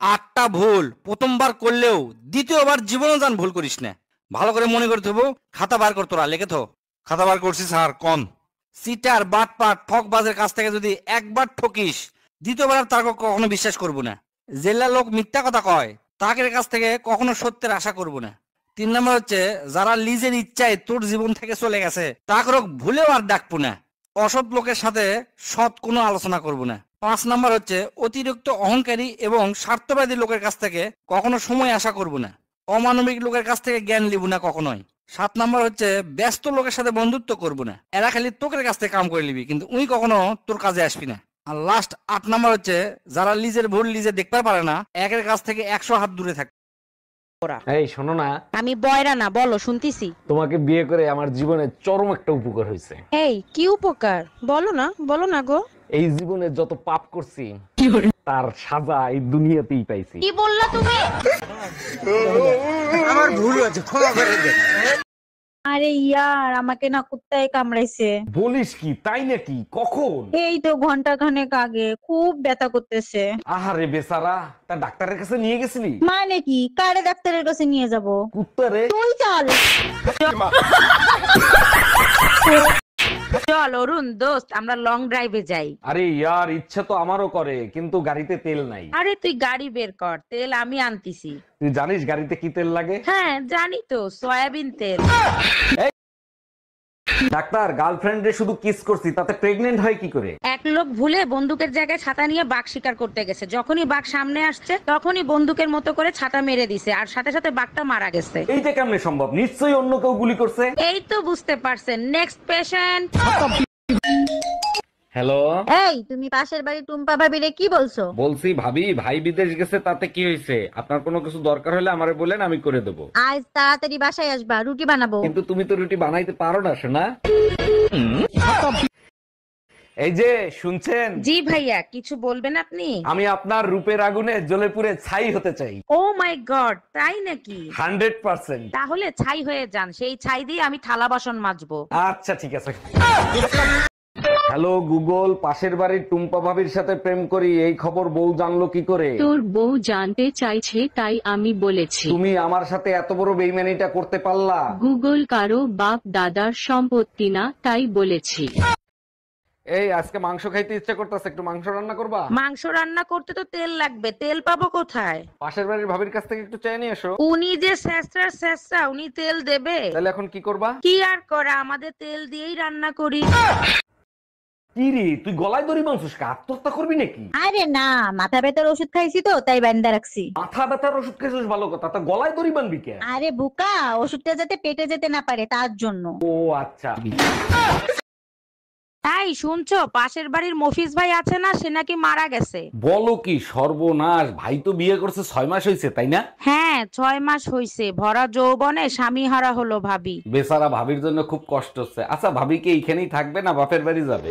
আটটা ভুল প্রথমবার করলেও দ্বিতীয়বার জীবনও জান ভুল করিস না। ভালো করে মনে করতে হবো। খাতা বার কর, তোরা লেখে থো। খাতা বার করছি স্যার, কোন? সিটার বাটপাট ঠকবাজের কাছ থেকে যদি একবার ঠকিস, দ্বিতীয়বার আর তার কখনো বিশ্বাস করবো না। জেলা লোক মিথ্যা কথা কয়, তাদের কাছ থেকে কখনো সত্যের আশা করবো না। 3 নম্বর হচ্ছে, যারা নিজের ইচ্ছায় তোর জীবন থেকে চলে গেছে তাকে ভুলেও আর ডাকবো না। অসৎ লোকের সাথে সৎ কোনো আলোচনা করবো না। 5 নম্বর হচ্ছে, অতিরিক্ত অহংকারী এবং স্বার্থবাদী লোকের কাছ থেকে কখনো সময় আশা করবো না। অমানবিক লোকের কাছ থেকে জ্ঞান লিব না কখনোই। 7 নম্বর হচ্ছে, ব্যস্ত লোকের সাথে বন্ধুত্ব করবো না। এরা খালি তোকের কাছ থেকে কাম করে নিবি, কিন্তু উনি কখনো তোর কাজে আসবি না। আর লাস্ট 8 নম্বর হচ্ছে, যারা নিজের ভুল নিজে দেখতে পারে না, একের কাছ থেকে 100 হাত দূরে থাকে। এই শোনো না, আমি বয়রা না, বলো শুনতিছি। তোমাকে বিয়ে করে আমার জীবনে চরম একটা উপকার হয়েছে। এই কি উপকার? বলো না, বলো না গো। এই জীবনে যত পাপ করছি তার সাজা এই দুনিয়াতেই পাইছি। কি বললা তুমি? আমার ভুল হয়েছে, ক্ষমা করে দে। আরে ইয়ার, আমাকে না কুত্তায় কামড়াইছে। বলিস কি, তাই নাকি? কখন? এই তো ঘন্টা খানেক আগে, খুব ব্যথা করতেছে। আহারে বেচারা, তা ডাক্তারের কাছে নিয়ে গেছিলি? মানে কি, কারে ডাক্তারের কাছে নিয়ে যাব? কুত্তারে? তুই চল। চল অরুণ দোস্ত, আমরা লং ড্রাইভে যাই। আরে ইয়ার, ইচ্ছা তো আমারও করে, কিন্তু গাড়িতে তেল নাই। আরে তুই গাড়ি বের কর, তেল আমি আনতিছি। তুই জানিস গাড়িতে কি তেল লাগে? হ্যাঁ জানি তো, সয়াবিন তেল। ডাক্তার, গার্লফ্রেন্ডে শুধু কিস করছি, তাতে প্রেগনেন্ট হয় কি করে? এক লোক ভুলে বন্দুকের জায়গায় ছাতা নিয়ে বাঘ শিকার করতে গেছে। যখনই বাঘ সামনে আসছে তখনই বন্দুকের মতো করে ছাতা মেরে দিছে, আর সাথে সাথে বাঘটা মারা গেছে। এইটা কেমনে সম্ভব? নিশ্চয়ই অন্য কেউ গুলি করছে। এই তো বুঝতে পারছেন। Next patient. হ্যালো, এই তুমি পাশের বাড়ি টুম্পা ভাবিরে কি বলছো? বলছি ভাবি, ভাই বিদেশ গেছে, তাতে কি হয়েছে? আপনার কোনো কিছু দরকার হলে আমারে বলেন, আমি করে দেবো। আজ তাড়াতাড়ি বাসায় আসবা, রুটি বানাবো। কিন্তু তুমি তো রুটি বানাইতে পারো না সোনা। এই যে শুনছেন, জি ভাইয়া, কিছু বলবেন আপনি? আমি আপনার রূপের আগুনে জ্বলে পুড়ে ছাই হতে চাই। ও মাই গড, তাই নাকি? 100%। তাহলে ছাই হয়ে যান, সেই ছাই দিয়ে আমি থালা বাসন মাজবো। আচ্ছা ঠিক আছে। হ্যালো গুগল, পাশের বাড়ির টুম্পা ভাবির সাথে প্রেম করি, এই খবর বউ জানলো কি করে? তোর বউ জানতে চাইছে তাই আমি বলেছি। তুমি আমার সাথে এত বড় বেইমানিটা করতে পারলা? গুগল কারো বাপ দাদার সম্পত্তি না, তাই বলেছি। এই আজকে মাংস খাইতে ইচ্ছা করতেছে, একটু মাংস রান্না করবা? মাংস রান্না করতে তো তেল লাগবে, তেল পাবো কোথায়? পাশের বাড়ির ভাবির কাছ থেকে একটু চেয়ে নিয়ে এসো। উনি যে শেষরা উনি তেল দেবে? তাহলে এখন কি করবা? কি আর করা, আমাদের তেল দিয়েই রান্না করি। কি রে, তুই গলায় দড়ি বাঁধছিস? আত্মহত্যা করবি নাকি? আরে না, মাথা ব্যথার ওষুধ খাইছি তো, তাই বান্দা রাখছি। মাথা ব্যথার ওষুধ খেয়েছিস, ভালো কথা, তা গলায় দড়ি বাঁধবি কেন? আরে বুকা, ওষুধটা যাতে পেটে যেতে না পারে তার জন্য। ও আচ্ছা। তাই শুনছো, পাশের বাড়ির মফিজ ভাই আছে না, সে নাকি মারা গেছে। বলো কি, সর্বনাশ! ভাই তো বিয়ে করছে 6 মাস হয়েছে, তাই না? হ্যাঁ 6 মাস হইছে। ভরা যৌবনে স্বামী হারা হলো ভাবি। বেচারা ভাবির জন্য খুব কষ্ট হচ্ছে। আচ্ছা, ভাবি কি এইখানেই থাকবে না বাপের বাড়ি যাবে?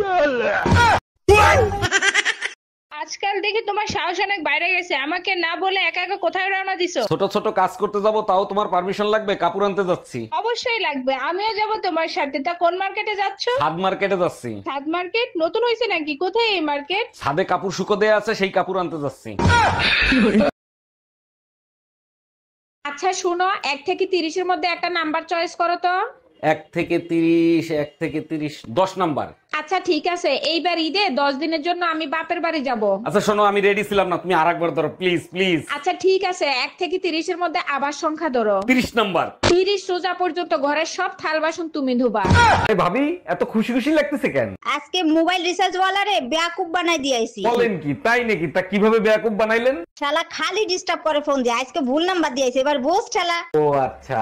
আজকাল দেখি তোমার সাহস অনেক বাইরে গেছে, আমাকে না বলে একা একা কোথায় রওনা দিছো? ছোট ছোট কাজ করতে যাব, তাও তোমার পারমিশন লাগবে? কাপড় আনতে যাচ্ছি। অবশ্যই লাগবে, আমিও যাব তোমার সাথে। তা কোন মার্কেটে যাচ্ছ? ছাদ মার্কেটে যাচ্ছি। ছাদ মার্কেট নতুন হয়েছে নাকি? কোথায় এই মার্কেট? ছাদে কাপড় শুকো দেয়া আছে, সেই কাপড় আনতে যাচ্ছি। আচ্ছা শুনো, 1 থেকে 30-এর মধ্যে একটা নাম্বার চয়েস করো তো। 1 থেকে 30, 1 থেকে 30, 10 নাম্বার। আচ্ছা ঠিক আছে, এইবার ঈদে 10 দিনের জন্য আমি বাপের বাড়ি যাব। আচ্ছা শোনো, আমি রেডি ছিলাম না, তুমি আরেকবার ধরো প্লিজ প্লিজ। আচ্ছা ঠিক আছে, 1 থেকে 30-এর মধ্যে আবার সংখ্যা ধরো। 30 নাম্বার। 30 রোজা পর্যন্ত ঘরের সব থাল বাসন তুমি ধুবা। এই ভাবি, এত খুশি খুশি লাগতেছে কেন? আজকে মোবাইল রিচার্জ ওয়ালারে বেয়াকুব বানাই দিয়েছি। বলেন কি, তাই নাকি? তা কিভাবে বেয়াকুব বানাইলেন? শালা খালি ডিস্টার্ব করে ফোন দিয়ে, আজকে ভুল নাম্বার দিয়েছে, এবার বোস শালা। ও আচ্ছা।